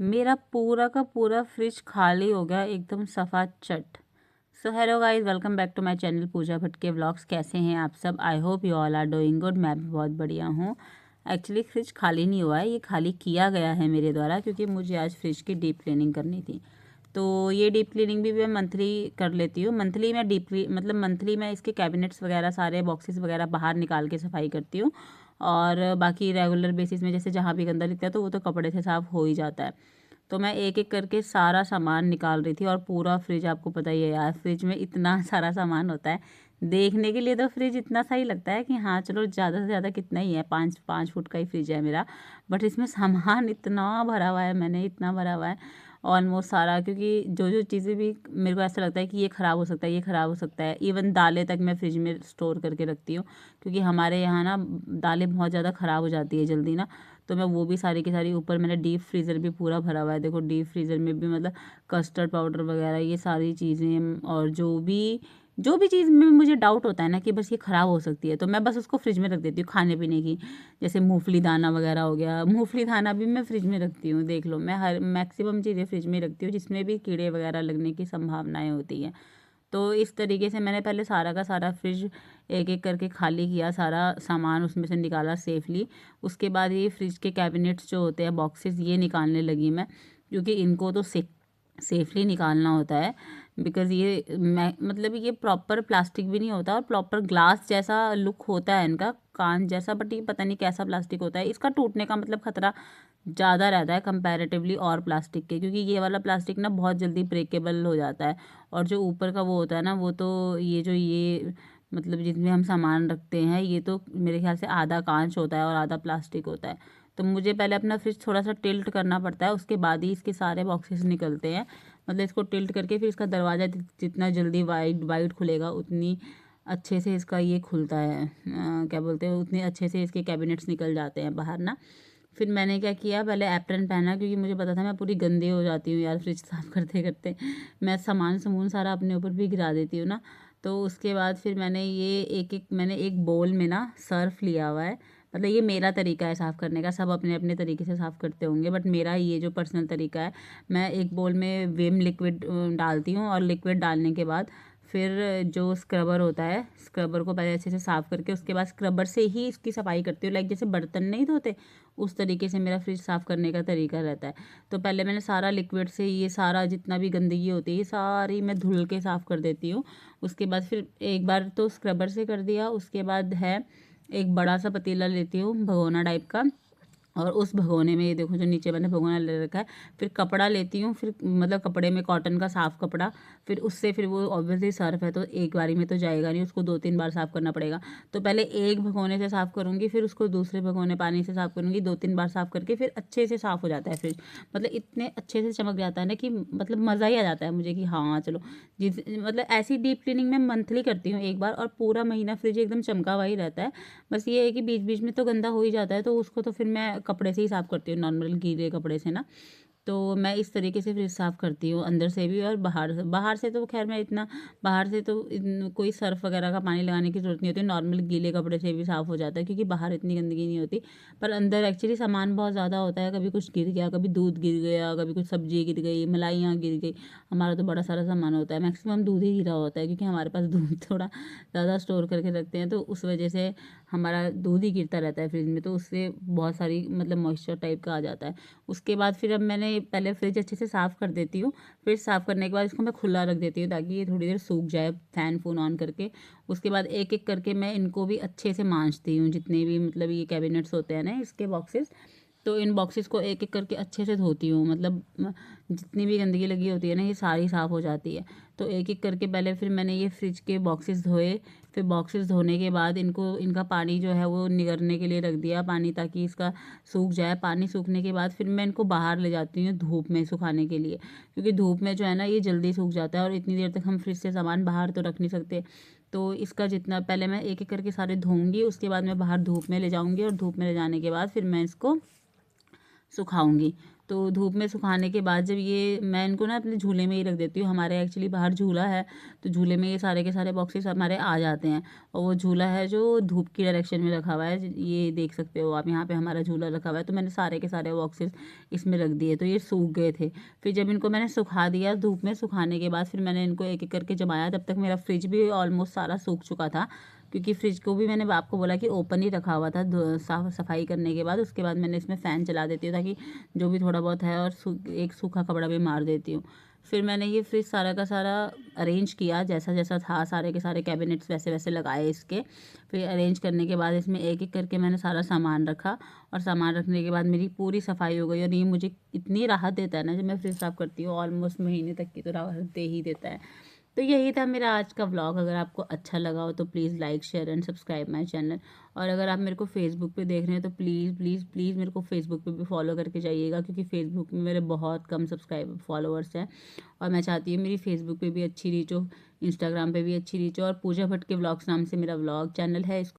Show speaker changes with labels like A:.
A: मेरा पूरा का पूरा फ्रिज खाली हो गया, एकदम सफा चट। So hello guys, welcome back to my channel Pooja Bhatt के व्लॉग्स। कैसे हैं आप सब? I hope you all are doing good. मैं भी बहुत बढ़िया हूँ। एक्चुअली फ्रिज खाली नहीं हुआ है, ये खाली किया गया है मेरे द्वारा, क्योंकि मुझे आज फ्रिज की डीप क्लीनिंग करनी थी। तो ये डीप क्लीनिंग भी मैं मंथली कर लेती हूँ। मंथली मैं मंथली मैं इसके कैबिनेट्स वगैरह, सारे बॉक्सेस वगैरह बाहर निकाल के सफाई करती हूँ। और बाकी रेगुलर बेसिस में जैसे जहाँ भी गंदा दिखता है तो वो तो कपड़े से साफ़ हो ही जाता है। तो मैं एक एक करके सारा सामान निकाल रही थी। और पूरा फ्रिज, आपको पता ही है यार, फ्रिज में इतना सारा सामान होता है। देखने के लिए तो फ्रिज इतना सा ही लगता है कि हाँ चलो ज़्यादा से ज़्यादा कितना ही है, 5 फुट का ही फ्रिज है मेरा। बट इसमें सामान इतना भरा हुआ है, मैंने इतना भरा हुआ है ऑलमोस्ट सारा, क्योंकि जो जो चीज़ें भी मेरे को ऐसा लगता है कि ये ख़राब हो सकता है, ये ख़राब हो सकता है। इवन दालें तक मैं फ्रिज में स्टोर करके रखती हूँ, क्योंकि हमारे यहाँ ना दालें बहुत ज़्यादा ख़राब हो जाती है जल्दी ना। तो मैं वो भी सारी की सारी, ऊपर मैंने डीप फ्रीज़र भी पूरा भरा हुआ है। देखो डीप फ्रीज़र में भी मतलब कस्टर्ड पाउडर वगैरह ये सारी चीज़ें, और जो भी चीज़ में मुझे डाउट होता है ना कि बस ये ख़राब हो सकती है, तो मैं बस उसको फ्रिज में रख देती हूँ खाने पीने की। जैसे मूंगफली दाना वगैरह हो गया, मूंगफली दाना भी मैं फ्रिज में रखती हूँ। देख लो, मैं हर मैक्सिमम चीज़ें फ्रिज में रखती हूँ जिसमें भी कीड़े वगैरह लगने की संभावनाएँ होती हैं। तो इस तरीके से मैंने पहले सारा का सारा फ्रिज एक एक करके खाली किया, सारा सामान उसमें से निकाला सेफली। उसके बाद ये फ्रिज के कैबिनेट्स जो होते हैं, बॉक्सेस, ये निकालने लगी मैं, क्योंकि इनको तो सेफली निकालना होता है। बिकॉज़ ये मैं मतलब ये प्रॉपर प्लास्टिक भी नहीं होता, और प्रॉपर ग्लास जैसा लुक होता है इनका, कांच जैसा, बट ये पता नहीं कैसा प्लास्टिक होता है। इसका टूटने का मतलब खतरा ज़्यादा रहता है कंपैरेटिवली और प्लास्टिक के, क्योंकि ये वाला प्लास्टिक ना बहुत जल्दी ब्रेकेबल हो जाता है। और जो ऊपर का वो होता है ना, वो तो ये मतलब जिसमें हम सामान रखते हैं, ये तो मेरे ख्याल से आधा कांच होता है और आधा प्लास्टिक होता है। तो मुझे पहले अपना फ्रिज थोड़ा सा टिल्ट करना पड़ता है, उसके बाद ही इसके सारे बॉक्सेस निकलते हैं। मतलब इसको टिल्ट करके फिर इसका दरवाज़ा जितना जल्दी वाइड वाइड खुलेगा, उतनी अच्छे से इसका ये खुलता है, क्या बोलते हैं, उतने अच्छे से इसके कैबिनेट्स निकल जाते हैं बाहर ना। फिर मैंने क्या किया, पहले एप्रन पहना, क्योंकि मुझे पता था मैं पूरी गंदी हो जाती हूँ यार फ्रिज साफ़ करते करते। मैं सामान समून सारा अपने ऊपर भी गिरा देती हूँ ना। तो उसके बाद फिर मैंने एक बोल में ना सर्फ लिया हुआ है। मतलब ये मेरा तरीका है साफ़ करने का, सब अपने अपने तरीके से साफ़ करते होंगे, बट मेरा ये जो पर्सनल तरीका है, मैं एक बोल में विम लिक्विड डालती हूँ। और लिक्विड डालने के बाद फिर जो स्क्रबर होता है, स्क्रबर को पहले अच्छे से साफ़ करके उसके बाद स्क्रबर से ही इसकी सफाई करती हूँ। लाइक जैसे बर्तन नहीं धोते, उस तरीके से मेरा फ्रिज साफ़ करने का तरीका रहता है। तो पहले मैंने सारा लिक्विड से ये सारा जितना भी गंदगी होती है, ये सारी मैं धुल के साफ़ कर देती हूँ। उसके बाद फिर एक बार तो स्क्रबर से कर दिया, उसके बाद है एक बड़ा सा पतीला लेती हूँ, भगोना टाइप का। और उस भगोने में ये देखो, जो नीचे मैंने भगोना ले रखा है, फिर कपड़ा लेती हूँ, फिर मतलब कपड़े में कॉटन का साफ़ कपड़ा, फिर उससे फिर वो ऑब्वियसली सर्फ है तो एक बारी में तो जाएगा नहीं, उसको 2-3 बार साफ़ करना पड़ेगा। तो पहले एक भगोने से साफ़ करूँगी, फिर उसको दूसरे भगोने पानी से साफ़ करूँगी, 2-3 बार साफ़ करके फिर अच्छे से साफ़ हो जाता है फ्रिज। मतलब इतने अच्छे से चमक जाता है ना कि मतलब मज़ा ही आ जाता है मुझे कि हाँ चलो। जिस मतलब ऐसी डीप क्लीनिंग मैं मंथली करती हूँ एक बार, और पूरा महीना फ्रिज एकदम चमका हुआ ही रहता है। बस ये है कि बीच बीच में तो गंदा हो ही जाता है, तो उसको तो फिर मैं कपड़े से ही साफ़ करती हूँ, नॉर्मल गीले कपड़े से ना। तो मैं इस तरीके से फ्रिज साफ़ करती हूँ, अंदर से भी और बाहर से तो खैर मैं इतना, बाहर से तो कोई सर्फ वगैरह का पानी लगाने की ज़रूरत नहीं होती, नॉर्मल गीले कपड़े से भी साफ़ हो जाता है, क्योंकि बाहर इतनी गंदगी नहीं होती। पर अंदर एक्चुअली सामान बहुत ज़्यादा होता है, कभी कुछ गिर गया, कभी दूध गिर गया, कभी कुछ सब्जी गिर गई, मलाइयाँ गिर गई। हमारा तो बड़ा सारा सामान होता है, मैक्सिमम दूध ही गिरा होता है, क्योंकि हमारे पास दूध थोड़ा ज़्यादा स्टोर करके रखते हैं, तो उस वजह से हमारा दूध ही गिरता रहता है फ्रिज में, तो उससे बहुत सारी मतलब मॉइस्चर टाइप का आ जाता है। उसके बाद फिर अब मैंने पहले फ्रिज अच्छे से साफ़ कर देती हूँ। फिर साफ़ करने के बाद इसको मैं खुला रख देती हूँ, ताकि ये थोड़ी देर सूख जाए फ़ैन फ़ून ऑन करके। उसके बाद एक एक करके मैं इनको भी अच्छे से मांजती हूँ, जितने भी मतलब ये कैबिनेट्स होते हैं ना इसके बॉक्सेस। तो इन बॉक्सेस को एक एक करके अच्छे से धोती हूँ, मतलब जितनी भी गंदगी लगी होती है ना, ये सारी साफ़ हो जाती है। तो एक एक करके पहले फिर मैंने ये फ्रिज के बॉक्सेस धोए। फिर बॉक्सेस धोने के बाद इनका पानी जो है वो निगरने के लिए रख दिया पानी, ताकि इसका सूख जाए। पानी सूखने के बाद फिर मैं इनको बाहर ले जाती हूँ धूप में सुखाने के लिए, क्योंकि धूप में जो है ना ये जल्दी सूख जाता है, और इतनी देर तक हम फ्रिज से सामान बाहर तो रख नहीं सकते। तो इसका जितना पहले मैं एक एक करके सारे धोऊंगी, उसके बाद मैं बाहर धूप में ले जाऊंगी, और धूप में ले जाने के बाद फिर मैं इसको सुखाऊंगी। तो धूप में सुखाने के बाद जब ये मैं इनको ना अपने झूले में ही रख देती हूँ। हमारे एक्चुअली बाहर झूला है, तो झूले में ये सारे के सारे बॉक्सेस हमारे आ जाते हैं। और वो झूला है जो धूप की डायरेक्शन में रखा हुआ है, ये देख सकते हो आप, यहाँ पे हमारा झूला रखा हुआ है। तो मैंने सारे के सारे बॉक्सेस इसमें रख दिए, तो ये सूख गए थे। फिर जब इनको मैंने सुखा दिया धूप में, सुखाने के बाद फिर मैंने इनको एक एक करके जमाया। तब तक मेरा फ्रिज भी ऑलमोस्ट सारा सूख चुका था, क्योंकि फ्रिज को भी मैंने आपको बोला कि ओपन ही रखा हुआ था साफ सफाई करने के बाद। उसके बाद मैंने इसमें फ़ैन चला देती हूँ ताकि जो भी थोड़ा बहुत है, और एक सूखा कपड़ा भी मार देती हूँ। फिर मैंने ये फ्रिज सारा का सारा अरेंज किया, जैसा जैसा था सारे के सारे कैबिनेट्स वैसे वैसे लगाए इसके। फिर अरेंज करने के बाद इसमें एक एक करके मैंने सारा सामान रखा, और सामान रखने के बाद मेरी पूरी सफाई हो गई। और ये मुझे इतनी राहत देता है ना जब मैं फ्रिज साफ़ करती हूँ, ऑलमोस्ट महीने तक की तो राहत दे ही देता है। तो यही था मेरा आज का व्लॉग। अगर आपको अच्छा लगा हो तो please like share and subscribe my channel. और अगर आप मेरे को फेसबुक पे देख रहे हैं तो प्लीज़ प्लीज़ प्लीज़ मेरे को फेसबुक पे भी फॉलो करके जाइएगा, क्योंकि फेसबुक में मेरे बहुत कम फॉलोअर्स हैं। और मैं चाहती हूँ मेरी फेसबुक पे भी अच्छी रीच हो, इंस्टाग्राम पे भी अच्छी रीच हो। और पूजा भट्ट के व्लॉग्स नाम से मेरा व्लॉग चैनल है, इसको